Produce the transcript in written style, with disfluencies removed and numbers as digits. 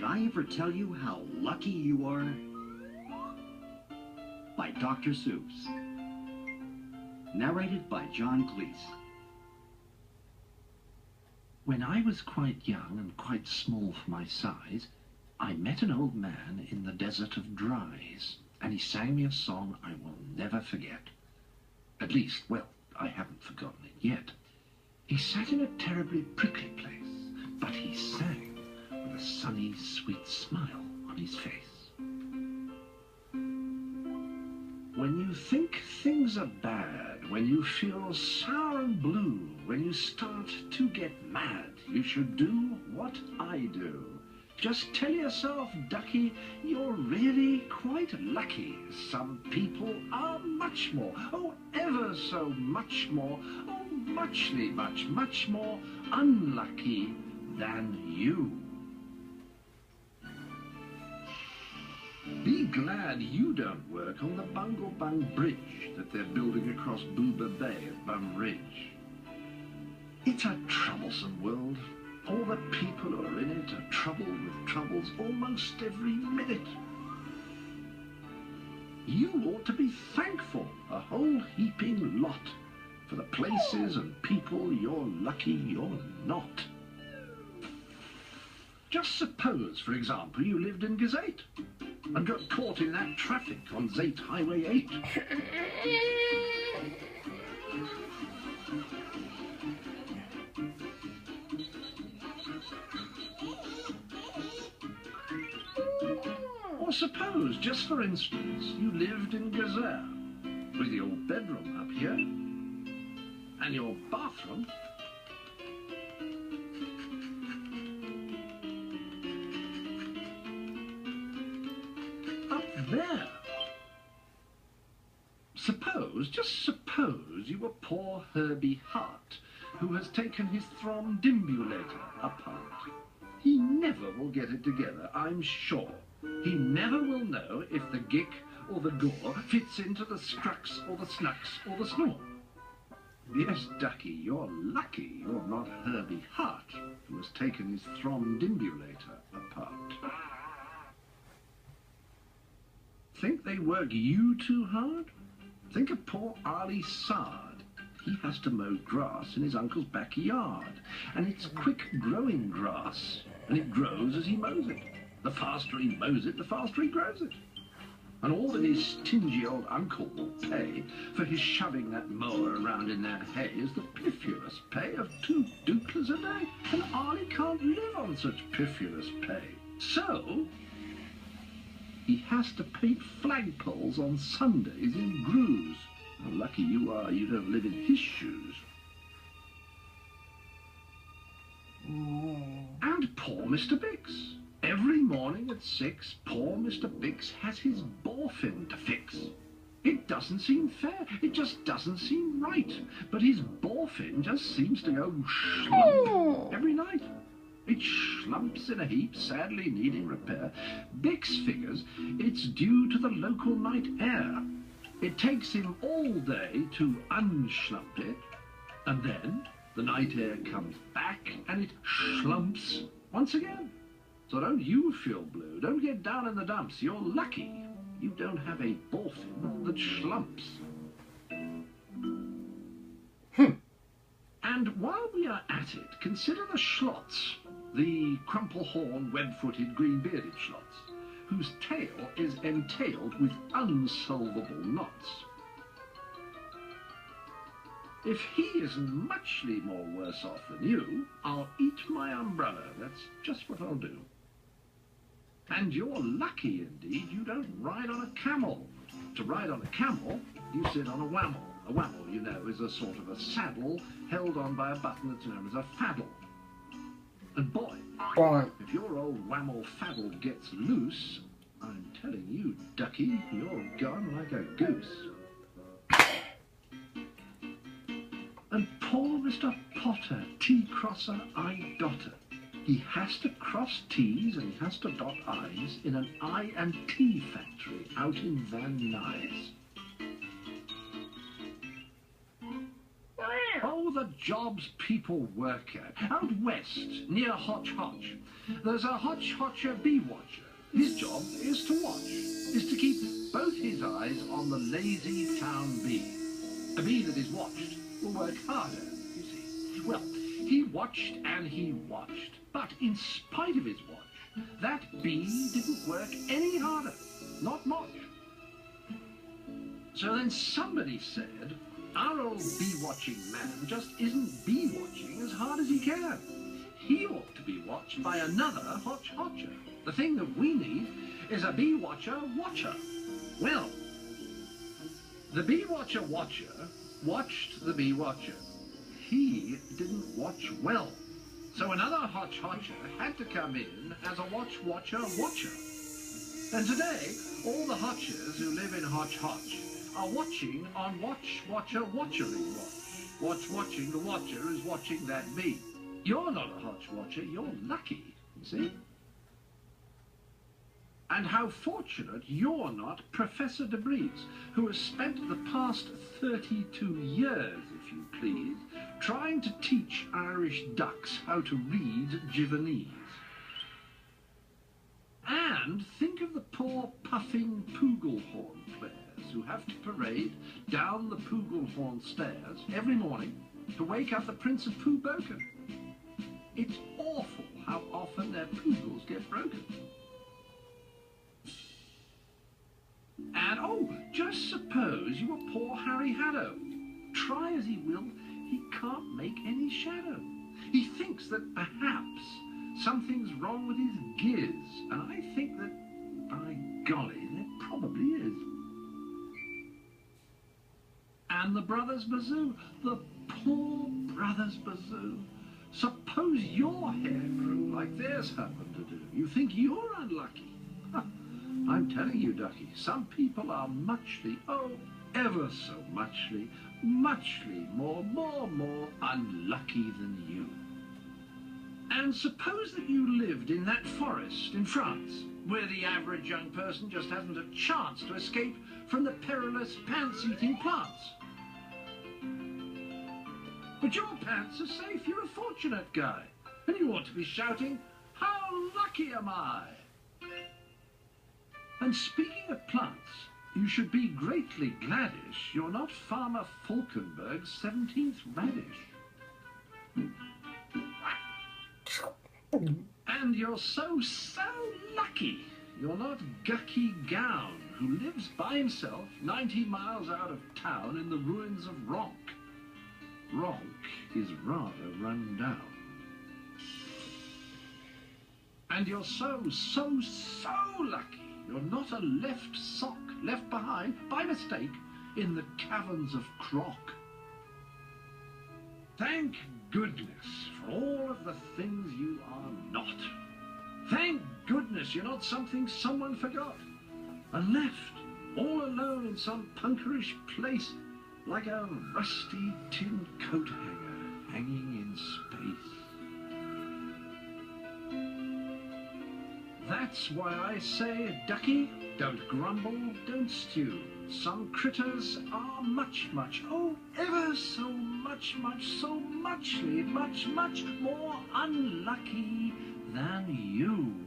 I ever tell you how lucky you are? By Dr. Seuss. Narrated by John Cleese. When I was quite young and quite small for my size, I met an old man in the desert of Dries, and he sang me a song I will never forget. At least, well, I haven't forgotten it yet. He sat in a terribly prickly place, but he sang with a sunny, sweet smile on his face. When you think things are bad, when you feel sour and blue, when you start to get mad, you should do what I do. Just tell yourself, ducky, you're really quite lucky. Some people are much more, oh, ever so much more, oh, muchly, much more unlucky than you. Be glad you don't work on the Bungle Bung Bridge that they're building across Booba Bay at Bum Ridge. It's a troublesome world. All the people who are in it are troubled with troubles almost every minute. You ought to be thankful, a whole heaping lot, for the places and people you're lucky you're not. Just suppose, for example, you lived in Gazette and got caught in that traffic on Zate Highway 8. Or suppose, just for instance, you lived in Gazette with your bedroom up here and your bathroom up there. Suppose, just suppose, you were poor Herbie Hart, who has taken his thrombdimbulator apart. He never will get it together, I'm sure. He never will know if the gick or the gore fits into the strucks or the snucks or the snore. Yes, ducky, you're lucky you're not Herbie Hart, who has taken his thrombdimbulator apart. Think they work you too hard? Think of poor Arlie Sard. He has to mow grass in his uncle's backyard, and it's quick-growing grass, and it grows as he mows it. The faster he mows it, the faster he grows it. And all that his stingy old uncle will pay for his shoving that mower around in that hay is the piffulous pay of 2 ducats a day. And Arlie can't live on such piffulous pay. So he has to paint flagpoles on Sundays in grooves. How lucky you are you don't live in his shoes. And poor Mr. Bix. Every morning at 6, poor Mr. Bix has his boffin to fix. It doesn't seem fair. It just doesn't seem right. But his boffin just seems to go slump every night. It slumps in a heap, sadly needing repair. Bix figures it's due to the local night air. It takes him all day to unslump it, and then the night air comes back and it slumps once again. So don't you feel blue. Don't get down in the dumps. You're lucky you don't have a boffin that slumps. And while we are at it, consider the schlots, the crumple-horned, web-footed, green-bearded schlots, whose tail is entailed with unsolvable knots. If he isn't muchly more worse off than you, I'll eat my umbrella. That's just what I'll do. And you're lucky indeed you don't ride on a camel. To ride on a camel, you sit on a whammel. A whammel, you know, is a sort of a saddle held on by a button that's known as a faddle. And boy, if your old whammel faddle gets loose, I'm telling you, ducky, you're gone like a goose. And poor Mr. Potter, T-crosser, I-dotter. He has to cross T's and he has to dot I's in an I and T factory out in Van Nuys. Oh, Oh, the jobs people work at. Out west, near Hotch Hotch, there's a Hotch Hotcher bee watcher. His job is to watch, is to keep both his eyes on the lazy town bee. A bee that is watched will work harder, you see. Well, he watched and he watched, but in spite of his watch, that bee didn't work any harder, not much. So then somebody said, our old bee-watching man just isn't bee-watching as hard as he can. He ought to be watched by another Hotch Hotcher. The thing that we need is a bee-watcher watcher. Well, the bee-watcher watcher watched the bee-watcher. He didn't watch well. So another Hotch Hotcher had to come in as a watcher watcher. And today, all the Hotchers who live in Hotch Hotch are watching on watcher watchering watch. Watching, the watcher is watching that bee. You're not a Hotch Watcher, you're lucky, you see? And how fortunate you're not Professor DeBreeze, who has spent the past 32 years, if you please, trying to teach Irish ducks how to read Givanese. And think of the poor puffing Pooglehorn players who have to parade down the Pooglehorn stairs every morning to wake up the Prince of Poohboken. It's awful how often their poogles get broken. And oh, just suppose you were poor Harry Haddo. Try as he will, he can't make any shadow. He thinks that perhaps something's wrong with his gears, and I think that, by golly, there probably is. And the Brothers Bazoo, the poor Brothers Bazoo. Suppose your hair grew like theirs happened to do. You think you're unlucky? I'm telling you, Ducky, some people are muchly, oh, ever so muchly more unlucky than you. And suppose that you lived in that forest in France, where the average young person just hasn't a chance to escape from the perilous pants-eating plants. But your pants are safe, you're a fortunate guy, and you ought to be shouting, how lucky am I? And speaking of plants, you should be greatly gladish you're not Farmer Falkenberg's 17th radish. And you're so lucky you're not Gucky Gown, who lives by himself 90 miles out of town in the ruins of Ronk. Ronk is rather run down. And you're so lucky you're not a left sock left behind, by mistake, in the caverns of Croc. Thank goodness for all of the things you are not. Thank goodness you're not something someone forgot and left all alone in some punkerish place like a rusty tin coat hanger hanging in space. That's why I say, Ducky, don't grumble, don't stew. Some critters are much, oh, ever so much more unlucky than you.